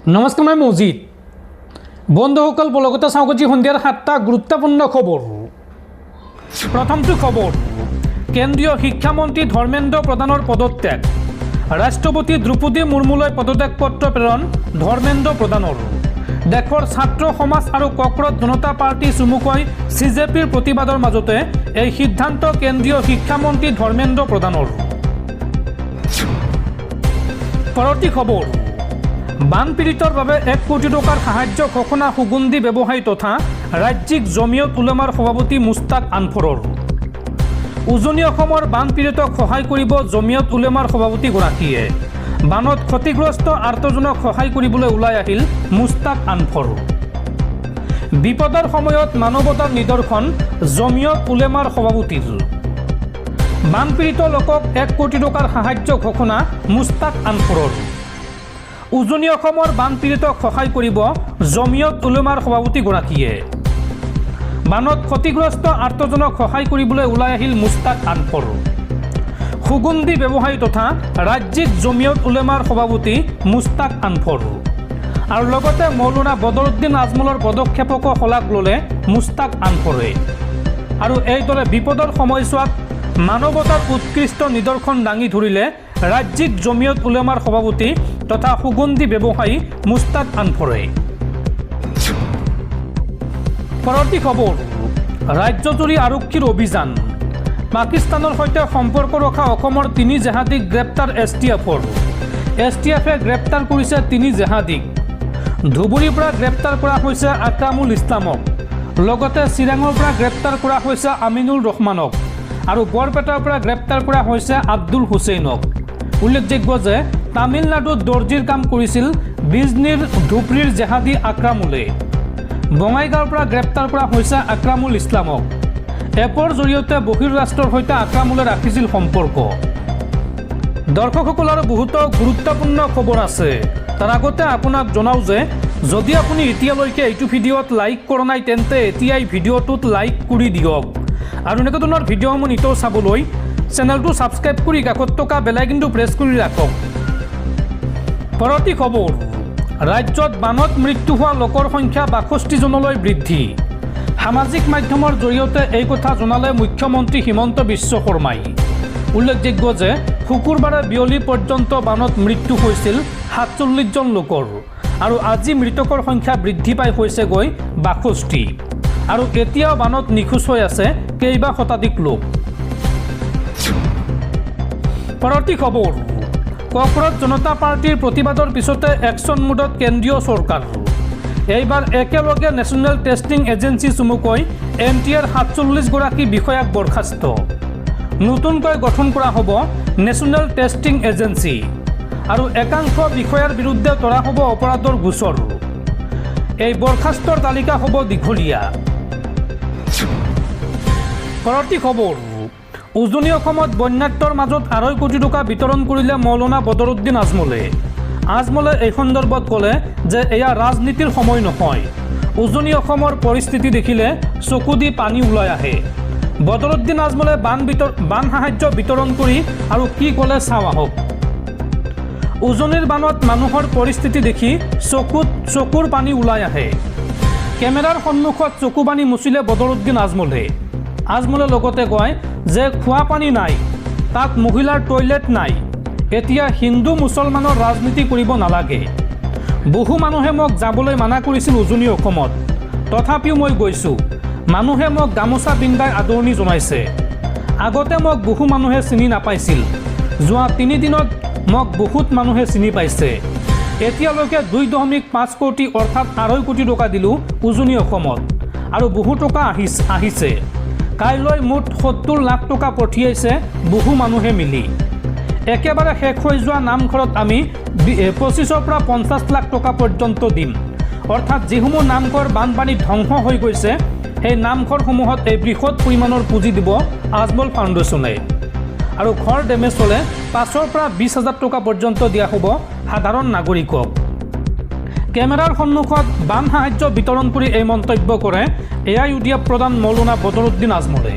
নমস্কাৰ, মই মজিদ। বন্ধুসকল, বলগতে চাওক আজি সন্ধিয়াৰ 7টা গুৰুত্বপূৰ্ণ খবৰ। প্ৰথমটো খবৰ, কেন্দ্ৰীয় শিক্ষামন্ত্ৰী ধৰ্মেন্দ্ৰ প্ৰধানৰ পদত্যাগ। ৰাষ্ট্ৰপতি দ্ৰৌপদী মুৰ্মুলৈ পদত্যাগ পত্ৰ প্ৰেৰণ ধৰ্মেন্দ্ৰ প্ৰধানৰ। দেশৰ ছাত্ৰ সমাজ আৰু কক্ৰজ জনতা পাৰ্টি চুমুকৈ CJPৰ প্ৰতিবাদৰ মাজতে এই সিদ্ধান্ত কেন্দ্ৰীয় শিক্ষামন্ত্ৰী ধৰ্মেন্দ্ৰ প্ৰধানৰ। পৰৱৰ্তী খবৰ, বানপীড়িতৰ বাবে 1 কোটি টকাৰ সাহায্য ঘোষণা সুগন্ধি ব্যৱসায়ী তথা ৰাজ্যিক জমিয়ত উলেমাৰ সভাপতি মুস্তাক আনফৰৰ। উজনি অসমৰ বানপীড়িতক সহায় কৰিব জমিয়ত উলেমাৰ সভাপতিগৰাকীয়ে। বানত ক্ষতিগ্ৰস্ত আৰ্তজনক সহায় কৰিবলৈ ওলাই আহিল মুস্তাক আনফৰ। বিপদৰ সময়ত মানৱতাৰ নিদৰ্শন জমিয়ত উলেমাৰ সভাপতিৰ। বানপীড়িত লোকক 1 কোটি টকাৰ সাহায্য ঘোষণা মুস্তাক আনফৰৰ। উজনি অসমৰ বানপীড়িতক সহায় কৰিব জমিয়ত উলেমাৰ সভাপতিগৰাকীয়ে। বানত ক্ষতিগ্ৰস্ত আৰ্তজনক সহায় কৰিবলৈ ওলাই আহিল মুস্তাক আনফৰ। সুগন্ধি ব্যৱসায়ী তথা ৰাজ্যিক জমিয়ত উলেমাৰ সভাপতি মুস্তাক আনফৰ। আৰু লগতে মৌলানা বদৰুদ্দিন আজমলৰ পদক্ষেপকো শলাগ ল'লে মুস্তাক আনফৰে। আৰু এইদৰে বিপদৰ সময়ছোৱাত মানৱতাৰ উৎকৃষ্ট নিদৰ্শন দাঙি ধৰিলে ৰাজ্যিক জমিয়ত উলেমাৰ সভাপতি তথা সুগন্ধি ব্যৱসায়ী মুস্তাক আনফৰে। পৰৱৰ্তী খবৰ, ৰাজ্যজুৰি আৰক্ষীৰ অভিযান। পাকিস্তানৰ সৈতে সম্পৰ্ক ৰখা অসমৰ 3 জেহাদীক গ্ৰেপ্তাৰ STFৰ। STFে গ্ৰেপ্তাৰ কৰিছে 3 জেহাদীক। ধুবুৰীৰ পৰা গ্ৰেপ্তাৰ কৰা হৈছে আকৰামুল ইছলামক। লগতে চিৰাঙৰ পৰা গ্ৰেপ্তাৰ কৰা হৈছে আমিনুল ৰহমানক। আৰু বৰপেটাৰ পৰা গ্ৰেপ্তাৰ কৰা হৈছে আব্দুল হুছেইনক। উল্লেখযোগ্য যে তামিলনাডুত দৰ্জীৰ কাম কৰিছিল বিজনীৰ ধুবুৰীৰ জেহাদী আকৰামুলে। বঙাইগাঁৱৰ পৰা গ্ৰেপ্তাৰ কৰা হৈছে আকৰামুল ইছলামক। এপৰ জৰিয়তে বহিৰ্ৰাষ্ট্ৰৰ সৈতে আকৰামুলে ৰাখিছিল সম্পৰ্ক। দৰ্শকসকল, আৰু বহুতো গুৰুত্বপূৰ্ণ খবৰ আছে। তাৰ আগতে আপোনাক জনাওঁ যে যদি আপুনি এতিয়ালৈকে এইটো ভিডিঅ'ত লাইক কৰা নাই তেন্তে এতিয়াই ভিডিঅ'টোত লাইক কৰি দিয়ক। আৰু এনেকুৱা ধৰণৰ ভিডিঅ'সমূহ নিতৌ চাবলৈ চেনেলটো ছাবস্ক্ৰাইব কৰি কাষত থকা বেল আইকনটো প্ৰেছ কৰি ৰাখক। পৰৱৰ্তী খবৰ, ৰাজ্যত বানত মৃত্যু হোৱা লোকৰ সংখ্যা 62 জনলৈ বৃদ্ধি। সামাজিক মাধ্যমৰ জৰিয়তে এই কথা জনালে মুখ্যমন্ত্ৰী হিমন্ত বিশ্ব শৰ্মাই। উল্লেখযোগ্য যে শুকুৰবাৰে বিয়লি পৰ্যন্ত বানত মৃত্যু হৈছিল 47 জন লোকৰ। আৰু আজি মৃতকৰ সংখ্যা বৃদ্ধি পাই হৈছেগৈ 62। আৰু এতিয়াও বানত নিখোজ হৈ আছে কেইবা শতাধিক লোক। পৰৱৰ্তী খবৰ, কক্ৰজ জনতা পাৰ্টিৰ প্ৰতিবাদৰ পিছতে একশ্যন মোডত কেন্দ্ৰীয় চৰকাৰ। এইবাৰ একেলগে নেশ্যনেল টেষ্টিং এজেঞ্চি চমুকৈ NTAৰ 47 গৰাকী বিষয়াক বৰ্খাস্ত। নতুনকৈ গঠন কৰা হ'ব নেশ্যনেল টেষ্টিং এজেঞ্চি। আৰু একাংশ বিষয়াৰ বিৰুদ্ধে তৰা হ'ব অপৰাধৰ গোচৰ। এই বৰ্খাস্তৰ তালিকা হ'ব দীঘলীয়া। পৰৱৰ্তী খবৰ, উজনি অসমত বন্যাত্মৰ মাজত 2.5 কোটি টকা বিতৰণ কৰিলে মৌলানা বদৰুদ্দিন আজমলে। আজমলে এই সন্দৰ্ভত ক'লে যে এয়া ৰাজনীতিৰ সময় নহয়। উজনি অসমৰ পৰিস্থিতি দেখিলে চকু দি পানী ওলাই আহে। বদৰুদ্দিন আজমলে বান সাহায্য বিতৰণ কৰি আৰু কি ক'লে চাওঁ আহক। উজনিৰ বানত মানুহৰ পৰিস্থিতি দেখি চকুৰ পানী ওলাই আহে। কেমেৰাৰ সন্মুখত চকু পানী মুচিলে বদৰুদ্দিন আজমলে। আজমলে লগতে কয় যে খোৱা পানী নাই, তাত মহিলাৰ টয়লেট নাই। এতিয়া হিন্দু মুছলমানৰ ৰাজনীতি কৰিব নালাগে। বহু মানুহে মোক যাবলৈ মানা কৰিছিল উজনি অসমত, তথাপিও মই গৈছোঁ। মানুহে মোক গামোচা পিন্ধাই আদৰণি জনাইছে। আগতে মোক বহু মানুহে চিনি নাপাইছিল। যোৱা 3 দিনত মোক বহুত মানুহে চিনি পাইছে। এতিয়ালৈকে 2.5 কোটি অৰ্থাৎ 2.5 কোটি টকা দিলোঁ উজনি অসমত। আৰু বহু টকা আহিছে। কাইলৈ মুঠ 70 লাখ টকা পঠিয়াইছে বহু মানুহে মিলি। একেবাৰে শেষ হৈ যোৱা নামঘৰত আমি 25 পৰা 50 লাখ টকা পৰ্যন্ত দিম। অৰ্থাৎ যিসমূহ নামঘৰ বানপানীত ধ্বংস হৈ গৈছে সেই নামঘৰসমূহত এই বৃহৎ পৰিমাণৰ পুঁজি দিব আজমল ফাউণ্ডেশ্যনে। আৰু ঘৰ ডেমেজ হ'লে 5 পৰা 20,000 টকা পৰ্যন্ত দিয়া হ'ব সাধাৰণ নাগৰিকক। কেমেৰাৰ সন্মুখত বান সাহায্য বিতৰণ কৰি এই মন্তব্য কৰে AIUDF প্ৰধান মৌলানা বদৰুদ্দিন আজমলে।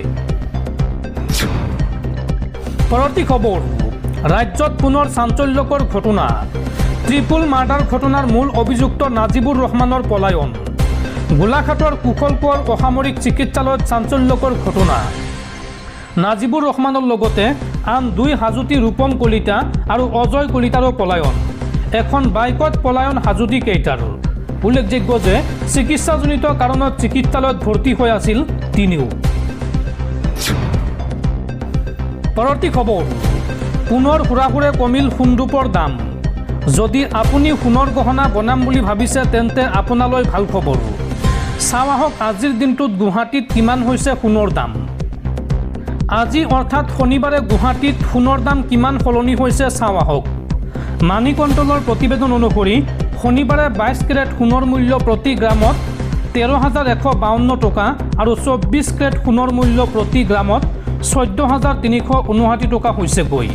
পৰৱৰ্তী খবৰ, ৰাজ্যত পুনৰ চাঞ্চল্যকৰ ঘটনা। ট্ৰিপল মাৰ্ডাৰ ঘটনাৰ মূল অভিযুক্ত নাজিবুৰ ৰহমানৰ পলায়ন গোলাঘাটৰ কুশলপুৰৰ অসামৰিক চিকিৎসালয়ত চাঞ্চল্যকৰ ঘটনা নাজিবুৰ ৰহমানৰ লগতে আন 2 হাজোতী ৰূপম কলিতা আৰু অজয় কলিতাৰো পলায়ন এখন বাইকত পলায়ন হাজোতী কেইটাৰ উল্লেখযোগ্য যে চিকিৎসাজনিত কাৰণত চিকিৎসালয়ত ভৰ্তি হৈ আছিল তিনিও পৰৱৰ্তী খবৰ পুনৰ হুৰাহুৰে কমিল সোণৰূপৰ দাম যদি আপুনি সোণৰ গহনা বনাম বুলি ভাবিছে তেন্তে আপোনালৈ ভাল খবৰ চাওঁ আহক আজিৰ দিনটোত গুৱাহাটীত কিমান হৈছে সোণৰ দাম আজি অৰ্থাৎ শনিবাৰে গুৱাহাটীত সোণৰ দাম কিমান সলনি হৈছে চাওঁ আহক মানি কণ্ট্ৰলৰ প্ৰতিবেদন অনুসৰি শনিবাৰে 22 কেৰেট সোণৰ মূল্য প্ৰতি গ্ৰামত 13,152 টকা আৰু 24 কেৰেট সোণৰ মূল্য প্ৰতি গ্ৰামত 14,359 টকা হৈছেগৈ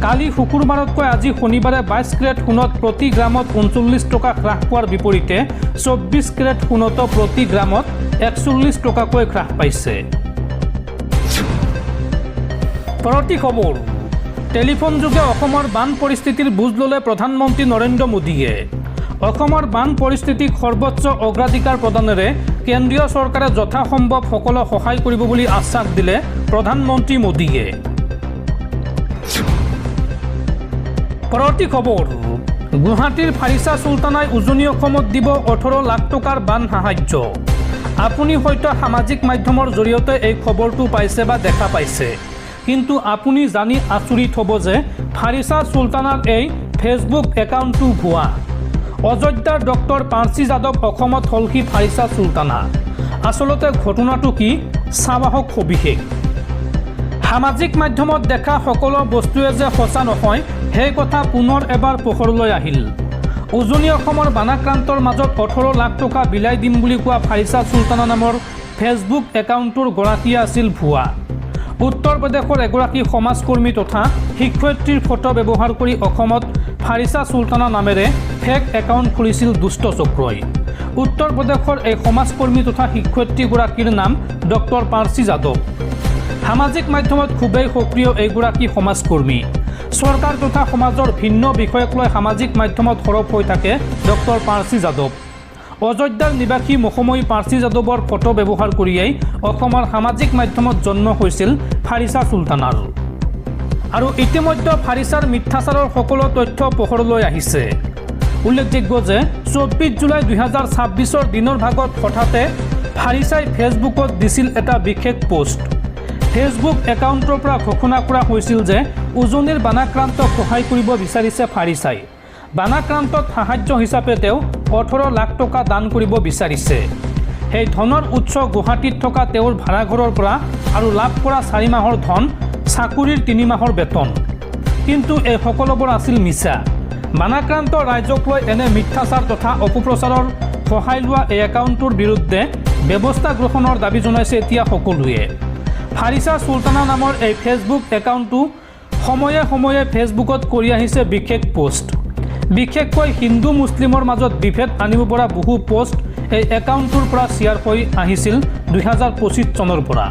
কালি শুকুৰবাৰতকৈ আজি শনিবাৰে 22 কেৰেট সোণত প্ৰতি গ্ৰামত 39 টকা হ্ৰাস পোৱাৰ বিপৰীতে 24 কেৰেট সোণত প্ৰতি গ্ৰামত 41 টকাকৈ হ্ৰাস পাইছে পৰৱৰ্তী খবৰ টেলিফোনযোগে অসমৰ বান পৰিস্থিতিৰ বুজ ল'লে প্ৰধানমন্ত্ৰী নৰেন্দ্ৰ মোদীয়ে অসমৰ বান পৰিস্থিতিক সৰ্বোচ্চ অগ্ৰাধিকাৰ প্ৰদানেৰে কেন্দ্ৰীয় চৰকাৰে যথাসম্ভৱ সকলক সহায় কৰিব বুলি আশ্বাস দিলে প্ৰধানমন্ত্ৰী মোদীয়ে পৰৱৰ্তী খবৰ গুৱাহাটীৰ ফাৰিছা চুলতানাই উজনি অসমত দিব 18 লাখ টকাৰ বান সাহায্য আপুনি হয়তো সামাজিক মাধ্যমৰ জৰিয়তে এই খবৰটো পাইছে বা দেখা পাইছে কিন্তু আপুনি জানি আচৰিত হ'ব যে ফাৰিছা চুলতানাৰ এই ফেচবুক একাউণ্টটো ভুৱা অযোধ্যাৰ ডক্টৰ পাৰ্চী যাদৱ অসমত হলকি ফাৰিছা চুলতানা আচলতে ঘটনাটো কি চাবাহক সবিশেষ সামাজিক মাধ্যমত দেখা সকলো বস্তুৱে যে সঁচা নহয় সেই কথা পুনৰ এবাৰ পোহৰলৈ আহিল উজনি অসমৰ বানাক্ৰান্তৰ মাজত 18 লাখ টকা বিলাই দিম বুলি কোৱা ফাৰিছা চুলতানা নামৰ ফেচবুক একাউণ্টটোৰ গৰাকীয়ে আছিল ভুৱা উত্তৰ প্ৰদেশৰ এগৰাকী সমাজকৰ্মী তথা শিক্ষয়িত্ৰীৰ ফটো ব্যৱহাৰ কৰি অসমত ফাৰিছা চুলতানা নামেৰে ফেক একাউণ্ট খুলিছিল দুষ্ট চক্ৰই উত্তৰ প্ৰদেশৰ এই সমাজকৰ্মী তথা শিক্ষয়িত্ৰীগৰাকীৰ নাম ডক্টৰ পাৰ্চী যাদৱ সামাজিক মাধ্যমত খুবেই সক্ৰিয় এইগৰাকী সমাজকৰ্মী চৰকাৰ তথা সমাজৰ ভিন্ন বিষয়ক লৈ সামাজিক মাধ্যমত সৰব হৈ থাকে ডক্টৰ পাৰ্চী যাদৱ অযোধ্যাৰ নিবাসী মহময়ী পাৰ্চী যাদৱৰ ফটো ব্যৱহাৰ কৰিয়েই অসমৰ সামাজিক মাধ্যমত জন্ম হৈছিল ফাৰিছা চুলতানাৰ আৰু ইতিমধ্যে ফাৰিছাৰ মিথ্যাচাৰৰ সকলো তথ্য পোহৰলৈ আহিছে উল্লেখযোগ্য যে 24 জুলাই 2026 দিনৰ ভাগত হঠাতে ফাৰিছাই ফেচবুকত দিছিল এটা বিশেষ পোষ্ট ফেচবুক একাউণ্টৰ পৰা ঘোষণা কৰা হৈছিল যে উজনিৰ বানাক্ৰান্তক সহায় কৰিব বিচাৰিছে ফাৰিছাই বানাক্ৰান্তত সাহায্য হিচাপে তেওঁ 18 লাখ টকা দান কৰিব বিচাৰিছে সেই ধনৰ উৎস গুৱাহাটীত থকা তেওঁৰ ভাড়াঘৰৰ পৰা আৰু লাভ কৰা 4 মাহৰ ধন চাকৰিৰ 3 মাহৰ বেতন কিন্তু এই সকলোবোৰ আছিল মিছা বানাক্ৰান্ত ৰাজ্যক লৈ এনে মিথ্যাচাৰ তথা অপপ্ৰচাৰৰ সহায় লোৱা এই একাউণ্টটোৰ বিৰুদ্ধে ব্যৱস্থা গ্ৰহণৰ দাবী জনাইছে এতিয়া সকলোৱে ফাৰিছা চুলতানা নামৰ এই ফেচবুক একাউণ্টটো সময়ে সময়ে ফেচবুকত কৰি আহিছে বিশেষ পোষ্ট বিশেষকৈ হিন্দু মুছলিমৰ মাজত বিভেদ আনিব পৰা বহু পোষ্ট এই একাউণ্টটোৰ পৰা শ্বেয়াৰ হৈ আহিছিল 2025 চনৰ পৰা